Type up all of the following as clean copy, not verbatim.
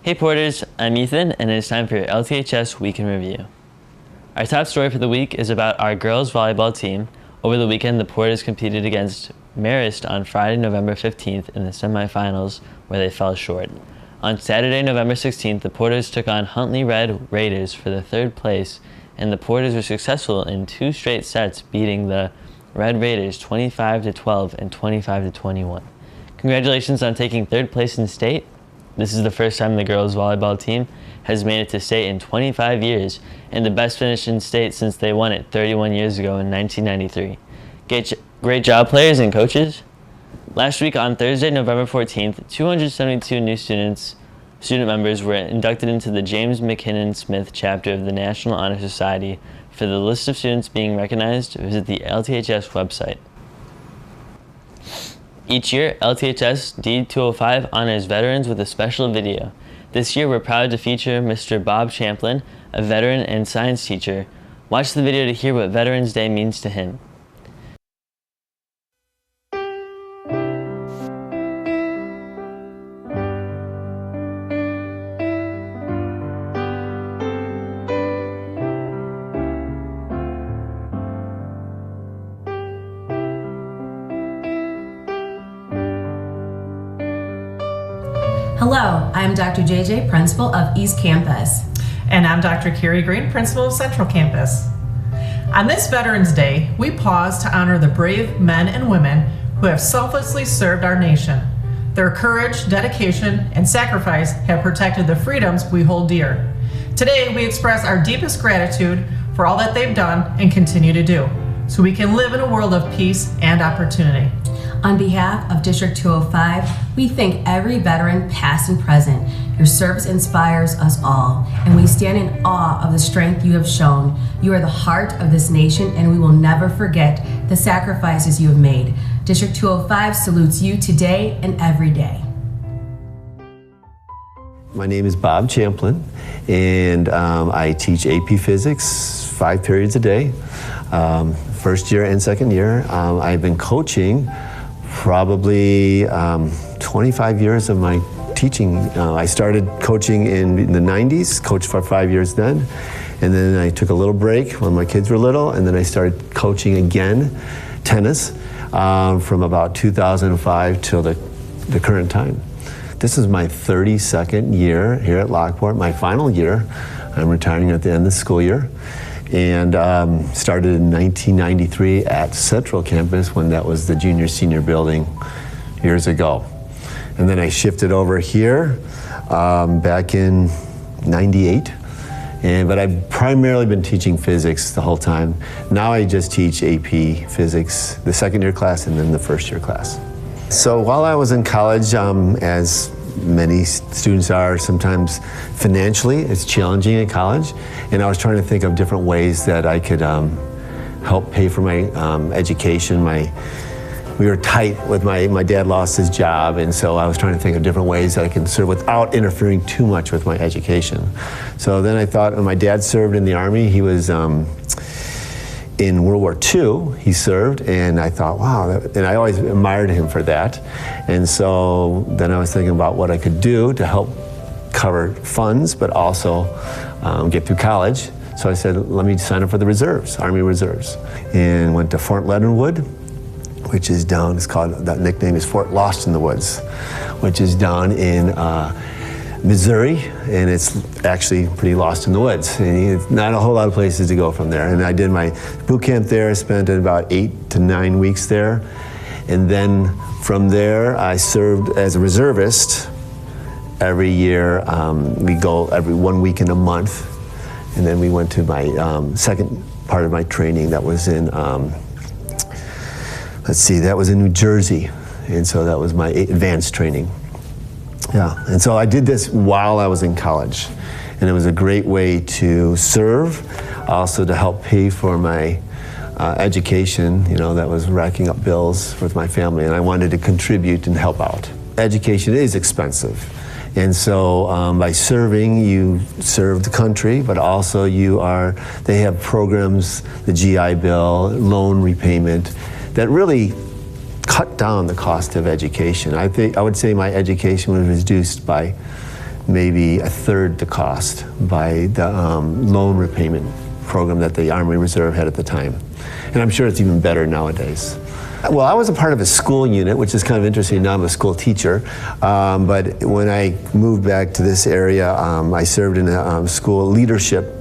Hey Porters, I'm Ethan, and it's time for your LTHS Week in Review. Our top story for the week is about our girls volleyball team. Over the weekend, the Porters competed against Marist on Friday, November 15th in the semifinals, where they fell short. On Saturday, November 16th, the Porters took on Huntley Red Raiders for the third place, and the Porters were successful in 2 straight sets, beating the Red Raiders 25-12 and 25-21. Congratulations on taking third place in state. This is the first time the girls volleyball team has made it to state in 25 years, and the best finish in state since they won it 31 years ago in 1993. Great job, players and coaches. Last week on Thursday, November 14th, 272 new student members were inducted into the James McKinnon Smith chapter of the National Honor Society. For the list of students being recognized, visit the LTHS website. Each year, LTHS D205 honors veterans with a special video. This year, we're proud to feature Mr. Bob Champlin, a veteran and science teacher. Watch the video to hear what Veterans Day means to him. Hello, I'm Dr. JJ, Principal of East Campus. And I'm Dr. Carrie Green, Principal of Central Campus. On this Veterans Day, we pause to honor the brave men and women who have selflessly served our nation. Their courage, dedication, and sacrifice have protected the freedoms we hold dear. Today, we express our deepest gratitude for all that they've done and continue to do, so we can live in a world of peace and opportunity. On behalf of District 205, we thank every veteran, past and present. Your service inspires us all, and we stand in awe of the strength you have shown. You are the heart of this nation, and we will never forget the sacrifices you have made. District 205 salutes you today and every day. My name is Bob Champlin, and I teach AP Physics 5 periods a day, first year and second year. I've been coaching probably 25 years of my teaching. I started coaching in the 90s, coached for 5 years then, and then I took a little break when my kids were little, and then I started coaching again, tennis, from about 2005 till the current time. This is my 32nd year here at Lockport, my final year. I'm retiring at the end of the school year. And started in 1993 at Central Campus when that was the junior-senior building years ago. And then I shifted over here back in 98. But I've primarily been teaching physics the whole time. Now I just teach AP Physics, the second year class and then the first year class. So while I was in college, as many students are, sometimes financially it's challenging in college, and I was trying to think of different ways that I could help pay for my education. We were tight with my dad lost his job, and so I was trying to think of different ways that I can serve without interfering too much with my education. So then I thought, when my dad served in the Army, he was in World War II, he served, and I thought, wow, and I always admired him for that. And so then I was thinking about what I could do to help cover funds, but also get through college. So I said, let me sign up for the reserves, Army Reserves, and went to Fort Leonard Wood, which is down, it's called, that nickname is Fort Lost in the Woods, which is down in Missouri, and it's actually pretty lost in the woods. And not a whole lot of places to go from there. And I did my boot camp there, spent about 8 to 9 weeks there. And then from there, I served as a reservist every year. We go every 1 week in a month. And then we went to my second part of my training that was in, that was in New Jersey. And so that was my advanced training. Yeah, and so I did this while I was in college, and it was a great way to serve, also to help pay for my education, that was racking up bills with my family, and I wanted to contribute and help out. Education is expensive, and so by serving, you serve the country, but also they have programs, the GI Bill, loan repayment, that really cut down the cost of education. I would say my education was reduced by maybe a third the cost by the loan repayment program that the Army Reserve had at the time. And I'm sure it's even better nowadays. Well, I was a part of a school unit, which is kind of interesting. Now I'm a school teacher. But when I moved back to this area, I served in a school leadership.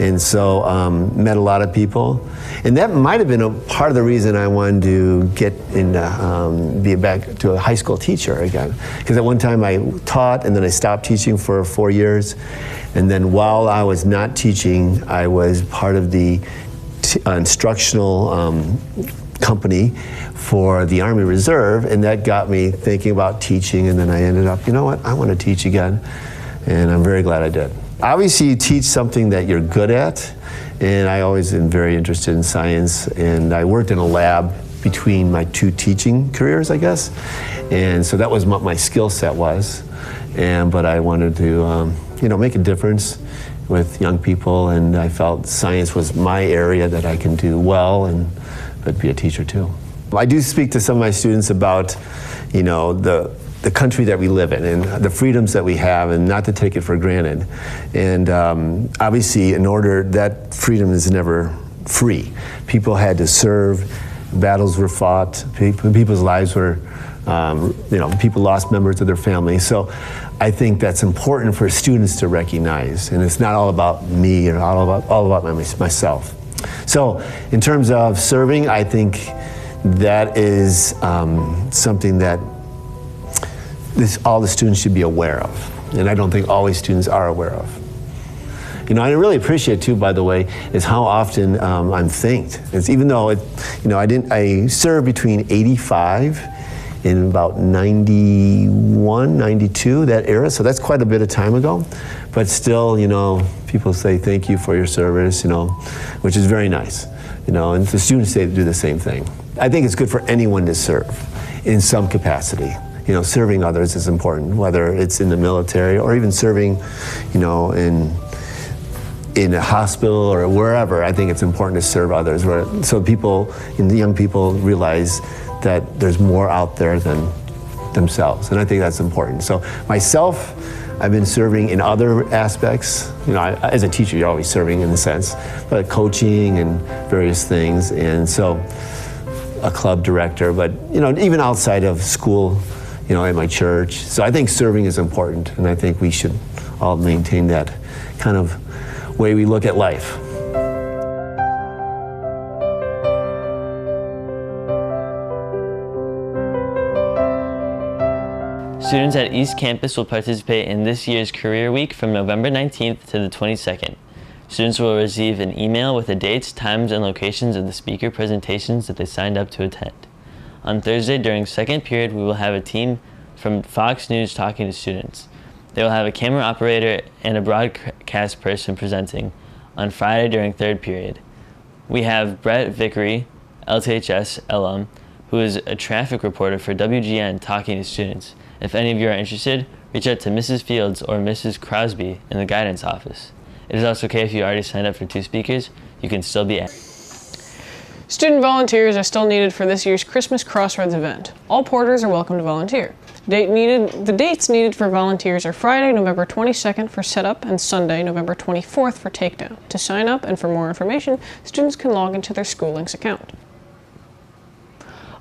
And so met a lot of people. And that might have been a part of the reason I wanted to get into, be back to a high school teacher again. Because at one time I taught and then I stopped teaching for 4 years. And then while I was not teaching, I was part of the instructional company for the Army Reserve, and that got me thinking about teaching, and then I ended up, you know what, I want to teach again, and I'm very glad I did. Obviously, you teach something that you're good at, and I always am very interested in science, and I worked in a lab between my two teaching careers, I guess, and so that was what my skill set was, but I wanted to, you know, make a difference with young people, and I felt science was my area that I can do well, but be a teacher too. I do speak to some of my students about, you know, the country that we live in and the freedoms that we have, and not to take it for granted. And obviously, in order, that freedom is never free. People had to serve, battles were fought, people's lives were, you know, people lost members of their family. So I think that's important for students to recognize, and it's not all about me or all about myself. So in terms of serving, I think that is something that all the students should be aware of, and I don't think always students are aware of. You know, I really appreciate too, by the way, is how often I'm thanked. It's even though you know, I served between 85 and about 91, 92, that era, so that's quite a bit of time ago. But still, you know, people say thank you for your service, you know, which is very nice, you know, and the students say to do the same thing. I think it's good for anyone to serve in some capacity. You know, serving others is important, whether it's in the military or even serving, you know, in a hospital or wherever. I think it's important to serve others, so people, and the young people, realize that there's more out there than themselves, and I think that's important. So myself, I've been serving in other aspects. You know, as a teacher, you're always serving in a sense, but coaching and various things, and so a club director, but you know, even outside of school, you know, at my church. So I think serving is important, and I think we should all maintain that kind of way we look at life. Students at East Campus will participate in this year's Career Week from November 19th to the 22nd. Students will receive an email with the dates, times, and locations of the speaker presentations that they signed up to attend. On Thursday during second period, we will have a team from Fox News talking to students. They will have a camera operator and a broadcast person presenting. On Friday during third period, we have Brett Vickery, LTHS alum, who is a traffic reporter for WGN, talking to students. If any of you are interested, reach out to Mrs. Fields or Mrs. Crosby in the guidance office. It is also okay if you already signed up for 2 speakers, you can still be added. Student volunteers are still needed for this year's Christmas Crossroads event. All porters are welcome to volunteer. The dates needed for volunteers are Friday, November 22nd for setup and Sunday, November 24th for takedown. To sign up and for more information, students can log into their Schoollinks account.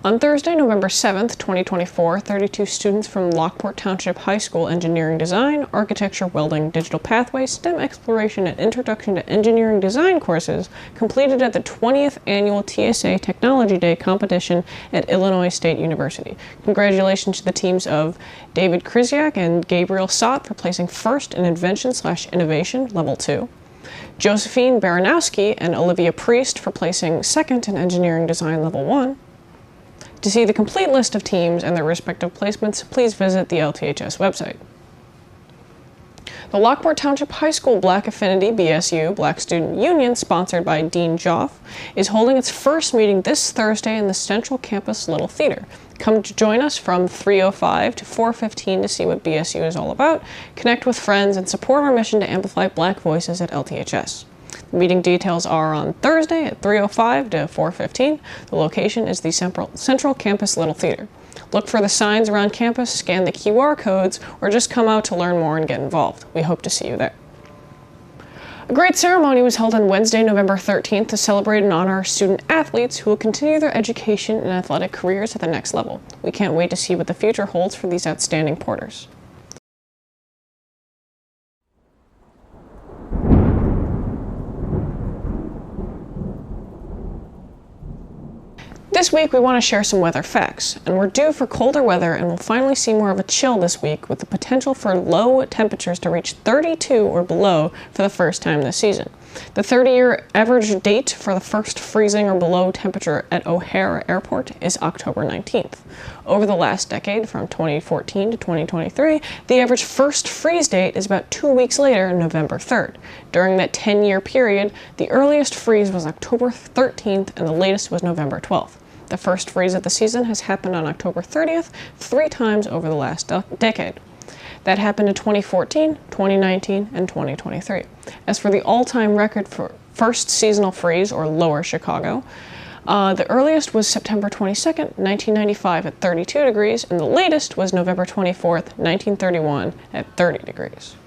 On Thursday, November 7th, 2024, 32 students from Lockport Township High School Engineering Design, Architecture, Welding, Digital Pathway, STEM Exploration, and Introduction to Engineering Design courses completed at the 20th Annual TSA Technology Day competition at Illinois State University. Congratulations to the teams of David Krzyzak and Gabriel Sott for placing first in Invention/Innovation Level 2. Josephine Baranowski and Olivia Priest for placing second in Engineering Design Level 1. To see the complete list of teams and their respective placements, please visit the LTHS website. The Lockport Township High School Black Affinity BSU Black Student Union, sponsored by Dean Joff, is holding its first meeting this Thursday in the Central Campus Little Theater. Come to join us from 3:05 to 4:15 to see what BSU is all about, connect with friends, and support our mission to amplify Black voices at LTHS. The meeting details are on Thursday at 3:05 to 4:15. The location is the Central Campus Little Theater. Look for the signs around campus, scan the QR codes, or just come out to learn more and get involved. We hope to see you there. A great ceremony was held on Wednesday, November 13th to celebrate and honor our student athletes who will continue their education and athletic careers at the next level. We can't wait to see what the future holds for these outstanding porters. This week we want to share some weather facts, and we're due for colder weather and we'll finally see more of a chill this week with the potential for low temperatures to reach 32 or below for the first time this season. The 30-year average date for the first freezing or below temperature at O'Hare Airport is October 19th. Over the last decade, from 2014 to 2023, the average first freeze date is about 2 weeks later, November 3rd. During that 10-year period, the earliest freeze was October 13th and the latest was November 12th. The first freeze of the season has happened on October 30th 3 times over the last decade. That happened in 2014, 2019, and 2023. As for the all-time record for first seasonal freeze, or lower Chicago, the earliest was September 22nd, 1995 at 32 degrees, and the latest was November 24th, 1931 at 30 degrees.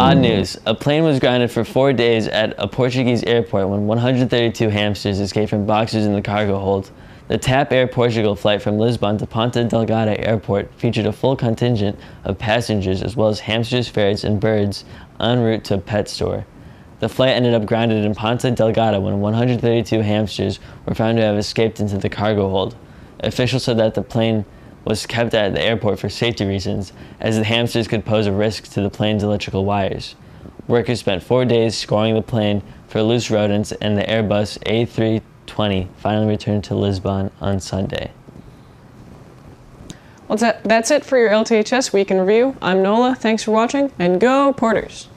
Odd news. A plane was grounded for 4 days at a Portuguese airport when 132 hamsters escaped from boxes in the cargo hold. The TAP Air Portugal flight from Lisbon to Ponta Delgada Airport featured a full contingent of passengers as well as hamsters, ferrets, and birds en route to a pet store. The flight ended up grounded in Ponta Delgada when 132 hamsters were found to have escaped into the cargo hold. Officials said that the plane was kept at the airport for safety reasons, as the hamsters could pose a risk to the plane's electrical wires. Workers spent 4 days scouring the plane for loose rodents, and the Airbus A320 finally returned to Lisbon on Sunday. Well, that's it for your LTHS Week in Review. I'm Nola. Thanks for watching, and go Porters!